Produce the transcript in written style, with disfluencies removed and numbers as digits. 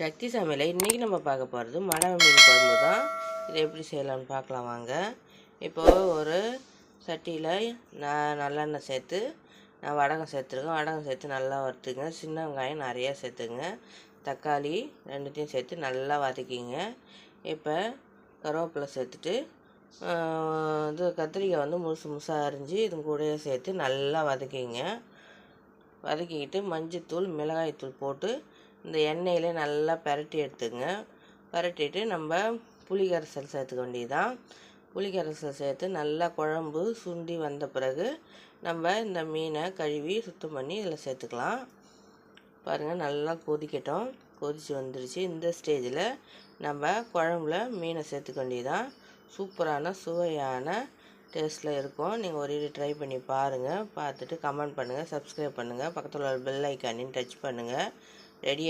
சக்தி சமையலை இன்றைக்கி நம்ம பார்க்க போகிறது மடவை மீன் குழம்பு தான். இதை எப்படி செய்யலாம்னு பார்க்கலாம் வாங்க. இப்போது ஒரு சட்டியில் நான் நல்லெண்ணெய் சேர்த்து நான் வடகம் சேர்த்துருக்கேன். வடகம் சேர்த்து நல்லா வறுத்துங்க. சின்ன வெங்காயம் நிறையா சேர்த்துங்க. தக்காளி ரெண்டுத்தையும் சேர்த்து நல்லா வதக்கிங்க. இப்போ கருவேப்பிலை சேர்த்துட்டு இது கத்திரிக்காய் வந்து முழுசாக அரிஞ்சு இது கூடயே சேர்த்து நல்லா வதக்கிங்க. வதக்கிக்கிட்டு மஞ்சத்தூள் மிளகாய்த்தூள் போட்டு இந்த எண்ணெயில் நல்லா பரட்டி எடுத்துங்க. பரட்டிட்டு நம்ம புளி கரைசல் சேர்த்துக்க வேண்டியதுதான். புளி கரைசல் சேர்த்து நல்லா குழம்பு சுண்டி வந்த பிறகு நம்ம இந்த மீனை கழுவி சுத்தம் பண்ணி இதில் சேர்த்துக்கலாம். பாருங்கள், நல்லா கொதிக்கட்டும். கொதித்து வந்துடுச்சு. இந்த ஸ்டேஜில் நம்ம குழம்புல மீனை சேர்த்துக்க வேண்டியதுதான். சூப்பரான சுவையான டேஸ்ட்டில் இருக்கும். நீங்கள் ஒரு ட்ரை பண்ணி பாருங்கள். பார்த்துட்டு கமெண்ட் பண்ணுங்கள், சப்ஸ்கிரைப் பண்ணுங்கள், பக்கத்தில் உள்ள பெல் ஐக்கானையும் டச் பண்ணுங்கள். ரெடி